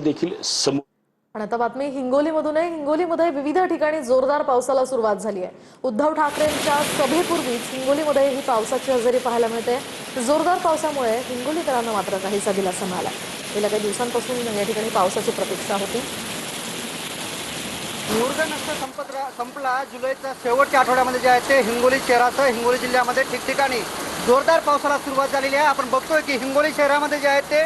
देखील समोर. आणि आता बातमी हिंगोलीमधून आहे। हिंगोलीमध्ये विविध ठिकाणी जोरदार पावसाला सुरुवात झाली आहे। उद्धव ठाकरेंच्या सभेपूर्वीच हिंगोलीमध्ये ही पावसाची हजेरी पाहायला मिळते। जोरदार पावसामुळे हिंगोलीकरांना मात्र काहीसा दिलासा मिळाला। गेल्या काही दिवसांपासून या ठिकाणी पावसाची प्रतीक्षा होती। संपला जुलैच्या शेवटच्या आठवड्यामध्ये जे आहे ते हिंगोली शहरासह हिंगोली जिल्ह्यामध्ये ठिकठिकाणी जोरदार पावसाला सुरुवात झालेली आहे। आपण बघतोय की हिंगोली शहरामध्ये जे आहे ते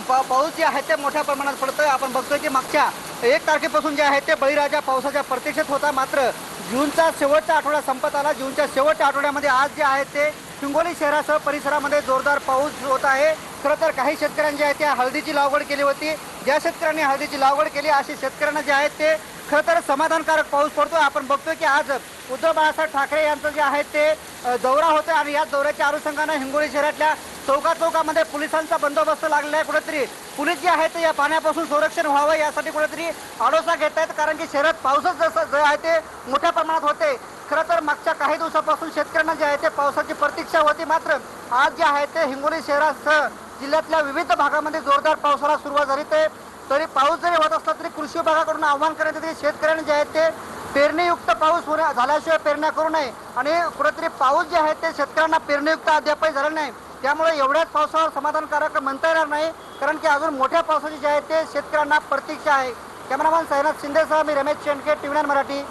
पाऊस जे आहे ते मोठ्या प्रमाणात पडतोय। आपण बघतोय की मागच्या 1 तारखेपासून जे आहे ते बळीराजा पावसाच्या प्रतीक्षेत होता, मात्र जूनचा शेवटचा आठवडा संपत आला। जूनच्या शेवटच्या आठवड्यामध्ये आज जे आहे ते हिंगोली शहरासह परिसरामध्ये जोरदार पाऊस होत आहे। खरं तर काही शेतकऱ्यांनी जे आहे ते हळदीची लागवड केली होती। ज्या शेतकऱ्यांनी हळदीची लागवड केली अशी शेतकऱ्यांना जे आहे ते खरं तर समाधानकारक पाऊस पडतो। आपण बघतोय की आज उद्धव बाळासाहेब ठाकरे यांचं जे आहे ते दौरा होता आणि या दौऱ्याच्या अनुषंगाने हिंगोली शहरातल्या चौकामध्ये पोलिसांचा बंदोबस्त लागलेला आहे। कुठेतरी पोलीस जे आहे ते या पाण्यापासून संरक्षण व्हावं यासाठी कुठेतरी आडोसा घेत आहेत, कारण की शहरात पावसाच जसं जे आहे ते मोठ्या प्रमाणात होते। खरं तर मागच्या काही दिवसापासून शेतकऱ्यांना जे आहे ते पावसाची प्रतीक्षा होती, मात्र आज जे आहे ते हिंगोली शहरासह जिल्ह्यातल्या विविध भागामध्ये जोरदार पावसाला सुरुवात झाली। तरी पाऊस जरी होत असला तरी कृषी विभागाकडून आव्हान करण्यात येते की शेतकऱ्यांनी जे आहे ते पेरणीयुक्त पाऊस झाल्याशिवाय पेरण्या करू नये आणि कुठेतरी पाऊस जे आहे ते शेतकऱ्यांना पेरणीयुक्त अद्यापही झालं नाही। त्यामुळे एवढ्याच पावसावर समाधानकारक म्हणता येणार नाही, कारण की अजून मोठ्या पावसाची जे आहे ते शेतकऱ्यांना प्रतीक्षा आहे। कॅमेरामॅन साईनाथ शिंदेसह मी रमेश शेंडके, TV9 मराठी।